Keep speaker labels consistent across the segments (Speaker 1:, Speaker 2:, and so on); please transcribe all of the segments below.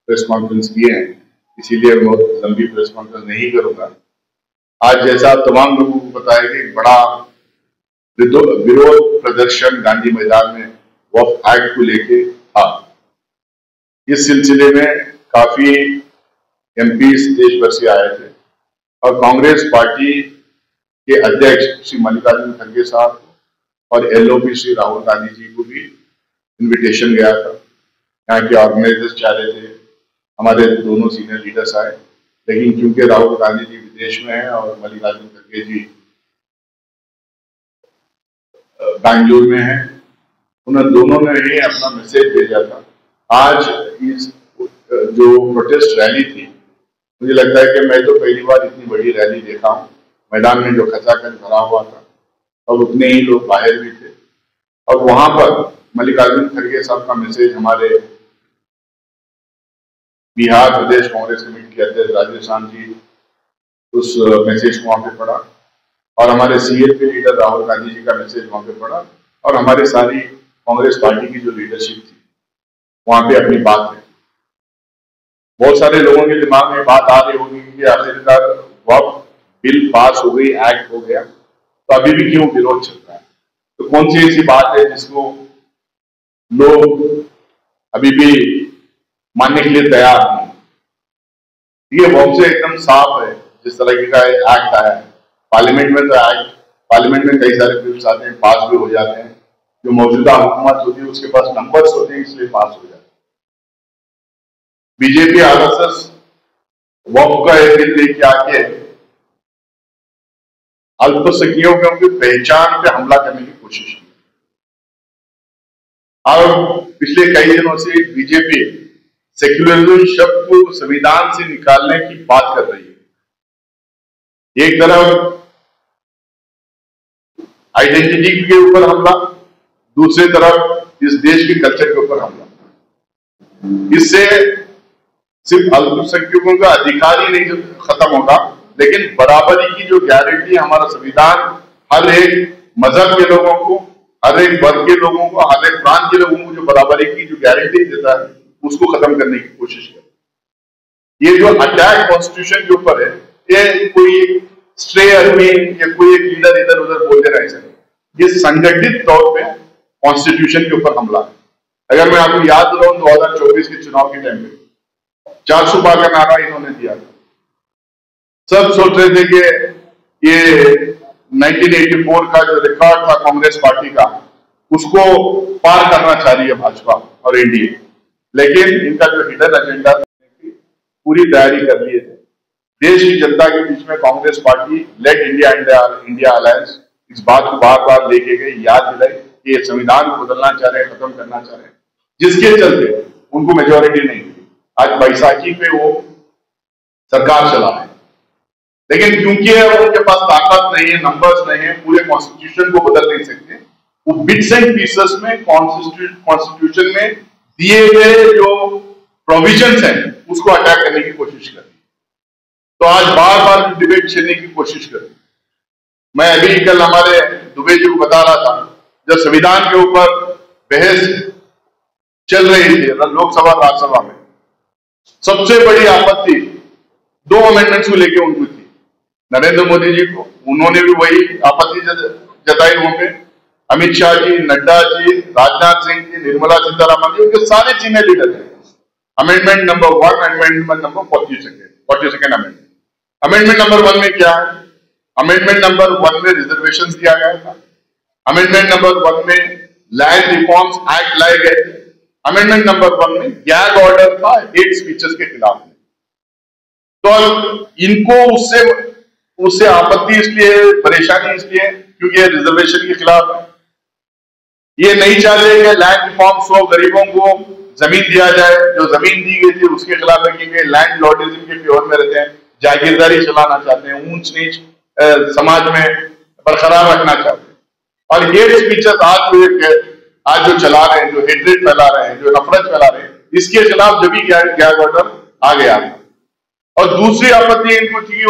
Speaker 1: Press conference किए हैं, इसीलिए बहुत लंबी प्रेस कॉन्फ्रेंस नहीं करूंगा। आज जैसा तमाम लोगों को पता है कि बड़ा विरोध प्रदर्शन गांधी मैदान में वक्फ एक्ट को लेके था। इस सिलसिले में काफी एमपी देश भर से आए थे और कांग्रेस पार्टी के अध्यक्ष श्री मल्लिकार्जुन खड़गे साहब और एलओपी श्री राहुल गांधी जी को भी इनविटेशन गया था। यहाँ के ऑर्गेनाइजर्स चाह रहे थे हमारे दोनों सीनियर लीडर्स आए, लेकिन क्योंकि राहुल गांधी जी विदेश में हैं और मल्लिकार्जुन खड़गे जी बैंगलोर में हैं, उन्होंने दोनों ने ही अपना मैसेज भेजा था। आज इस जो प्रोटेस्ट रैली थी, मुझे लगता है कि मैं तो पहली बार इतनी बड़ी रैली देखा हूँ। मैदान में जो खचाखच भरा हुआ था और उतने ही लोग बाहर भी थे और वहां पर मल्लिकार्जुन खड़गे साहब का मैसेज हमारे बिहार प्रदेश कांग्रेस कमेटी के अध्यक्ष राजेश जी उस मैसेज को वहां पे पढ़ा और हमारे सीएलपी लीडर राहुल गांधी जी का मैसेज वहां पे पढ़ा और हमारी सारी कांग्रेस पार्टी की जो लीडरशिप थी वहां पे अपनी बात रखी। बहुत सारे लोगों के दिमाग में बात आ रही होगी कि आखिरकार वक्फ बिल पास हो गई, एक्ट हो गया, तो अभी भी क्यों विरोध चल रहा है? तो कौन सी ऐसी बात है जिसको लोग अभी भी मानने के लिए तैयार नहीं? ये वक्फ से एकदम साफ है। जिस तरह का एक्ट आया है पार्लियामेंट में, तो एक्ट पार्लियामेंट में कई सारे बिल्स आते हैं, पास भी हो जाते हैं। जो मौजूदा हुकूमत होती है उसके पास नंबर्स होते हैं, इसलिए पास हो जाते हैं। बीजेपी आरएसएस वक्फ का एक बिल लेके आके अल्पसंख्यकों की पहचान पे हमला करने की कोशिश की और पिछले कई दिनों से बीजेपी सेक्युलरिज्म शब्द को संविधान से निकालने की बात कर रही है। एक तरफ आइडेंटिटी के ऊपर हमला, दूसरी तरफ इस देश के कल्चर के ऊपर हमला। इससे सिर्फ अल्पसंख्यकों का अधिकार ही नहीं खत्म होगा, लेकिन बराबरी की जो गारंटी हमारा संविधान हर एक मजहब के लोगों को, हर एक वर्ग के लोगों को, हर एक प्रांत के लोगों को जो बराबरी की जो गारंटी देता है उसको खत्म करने की कोशिश कर। ये जो अटैक कॉन्स्टिट्यूशन के ऊपर है, ये कोई स्ट्रे आदमी या कोई एक लीडर इधर उधर बोलते रहे सर, ये संगठित तौर पे कॉन्स्टिट्यूशन के ऊपर हमला है। अगर मैं आपको याद दिलाऊं 2024 के चुनाव के टाइम में 400 पार का नारा इन्होंने दिया था। सब सोच रहे थे कि ये 1984 का जो रिकॉर्ड था कांग्रेस पार्टी का, उसको पार करना चाह रही है भाजपा और एनडीए, लेकिन इनका जो हिडन एजेंडा था पूरी तैयारी कर लिए थे। देश की जनता के बीच में Congress party let India alliance इस बात को बार बार लेके गए, याद दिलाई कि ये संविधान को बदलना चाह रहे हैं, खत्म करना चाह रहे हैं, जिसके चलते उनको मेजोरिटी नहीं मिली। आज बैसाखी पे वो सरकार चला है, लेकिन क्योंकि उनके पास ताकत नहीं है, नंबर्स नहीं है, पूरे कॉन्स्टिट्यूशन को बदल नहीं सकते, वो बिट्स एंड पीसेस में कॉन्स्टिट्यूशन में दिए गए जो प्रोविजंस हैं उसको अटैक करने की कोशिश कर रही है। तो आज बार बार डिबेट छीनने की कोशिश कर रही है। मैं अभी कल हमारे दुबे जी को बता रहा था, जब संविधान के ऊपर बहस चल रही थी लोकसभा राज्यसभा में, सबसे बड़ी आपत्ति 2 अमेंडमेंट्स को लेकर उनको थी। नरेंद्र मोदी जी को उन्होंने भी वही आपत्ति जताई वहां पे, अमित शाह जी, नड्डा जी, राजनाथ सिंह जी, निर्मला सीतारमण जी, उनके सारे सीनियर लीडर हैं। Amendment number 1, amendment number 42 amendment. Amendment number 1 में क्या है? अमेंडमेंट नंबर 1 में रिजर्वेशन दिया गया था। अमेंडमेंट नंबर 1 में लैंड रिफॉर्म्स एक्ट लाए गए थे। अमेंडमेंट नंबर 1 में गैग ऑर्डर था हेट स्पीचेस के खिलाफ में। तो इनको उससे आपत्ति इसलिए, परेशानी इसलिए क्योंकि ये रिजर्वेशन के खिलाफ है। ये नहीं चाहते कि लैंड रिफॉर्म्स हो, गरीबों को जमीन दिया जाए, जो जमीन दी गई थी उसके खिलाफ है, क्योंकि लैंड लॉर्डिज्म के फेवर में रहते हैं, जागीरदारी चलाना चाहते हैं, ऊंच नीच समाज में बरकरार रखना चाहते हैं। और हेट स्पीचेस आज जो चला रहे हैं, जो हेट्रेड फैला रहे हैं, जो नफरत फैला रहे हैं, इसके खिलाफ जब भी गैग ऑर्डर आ गया। और दूसरी आपत्ति इनको थी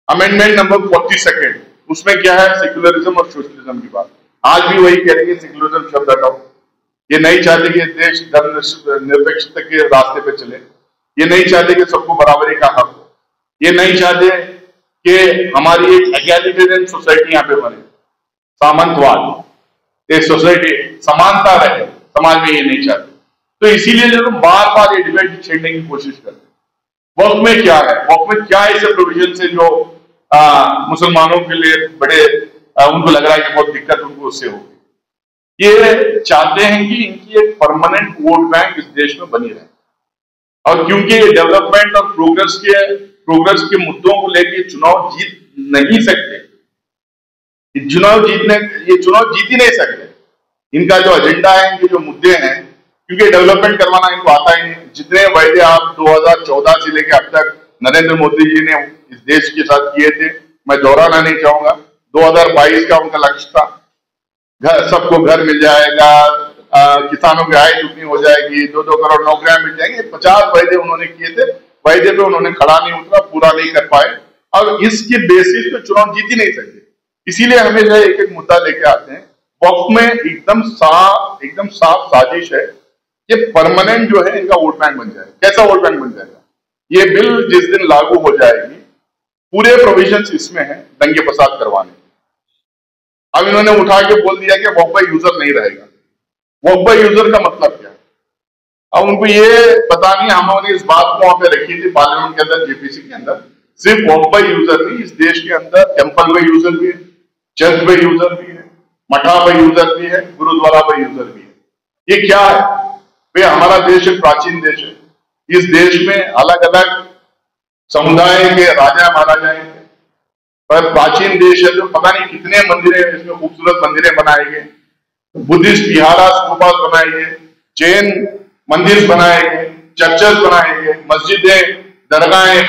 Speaker 1: अमेंडमेंट नंबर 42, उसमें क्या है? सेक्युलरिज्म और सोशलिज्म की बात। आज भी वही कह रही है सेक्युलरिज्म शब्द हटाओ, ये नहीं चाहते कि देश धर्मनिरपेक्षता के रास्ते पे चले, ये नहीं चाहते कि सबको बराबरी का हक हो, ये नहीं चाहते कि हमारी एक एगैलिटेरियन सोसाइटी यहाँ पे बने, सामंतवाद एक सोसाइटी समानता रहे समाज में, ये नहीं चाहते। तो इसीलिए जो बार बार ये डिबेट छेड़ने की कोशिश करते हैं। वक्त में क्या है, वक्त में क्या ऐसे प्रोविजन है जो मुसलमानों के लिए बड़े उनको लग रहा है कि बहुत दिक्कत उनको उससे होगी। ये चाहते हैं कि इनकी एक परमानेंट वोट बैंक इस देश में बनी रहे, और क्योंकि ये डेवलपमेंट और प्रोग्रेस के मुद्दों को लेकर चुनाव जीत नहीं सकते, ये चुनाव जीत ही नहीं सकते। इनका जो एजेंडा है, इनके जो मुद्दे हैं, क्योंकि डेवलपमेंट करवाना इनको आता ही नहीं। जितने वायदे आप 2014 से लेकर अब तक नरेंद्र मोदी जी ने इस देश के साथ किए थे, मैं दोहराना नहीं चाहूंगा। 2022 का उनका लक्ष्य था, सबको घर मिल जाएगा, किसानों की आय दुगनी हो जाएगी, 2-2 करोड़ नौकरियां मिल जाएंगी। 50 वायदे उन्होंने किए थे, वायदे पे उन्होंने खड़ा नहीं उतरा, पूरा नहीं कर पाए, और इसके बेसिस पे चुनाव जीत ही नहीं सकते। इसीलिए हमेशा एक एक मुद्दा लेके आते हैं। वक्त में एकदम साफ साजिश है कि परमानेंट जो है इनका वोट बैंक बन जाएगा। कैसा वोट बैंक बन जाएगा? ये बिल जिस दिन लागू हो जाएगी, पूरे प्रोविजंस इसमें है दंगे फसाद करवाने। अब इन्होंने उठा के बोल दिया कि वॉक बाय यूजर नहीं रहेगा। वॉक बाय यूजर का मतलब क्या है? अब उनको ये पता नहीं। हमने इस बात को वहां पे रखी थी पार्लियामेंट के अंदर, जेपीसी के अंदर, सिर्फ वॉक बाय यूजर नहीं, इस देश के अंदर टेम्पल बाय यूजर भी है, चर्च बाय यूजर भी है, मठा बाय यूजर भी है, गुरुद्वारा बाय यूजर भी है। ये क्या है भाई? हमारा देश एक प्राचीन देश है। इस देश में अलग अलग समुदाय के राजा महाराजा हैं, पर प्राचीन देश है, तो पता नहीं कितने मंदिरें, इसमें खूबसूरत मंदिरें बनाए गए, बुद्धिस्ट विहारा स्तूपास बनाए गए, जैन मंदिर बनाए गए, चर्चेस बनाए गए, मस्जिदें, दरगाहें,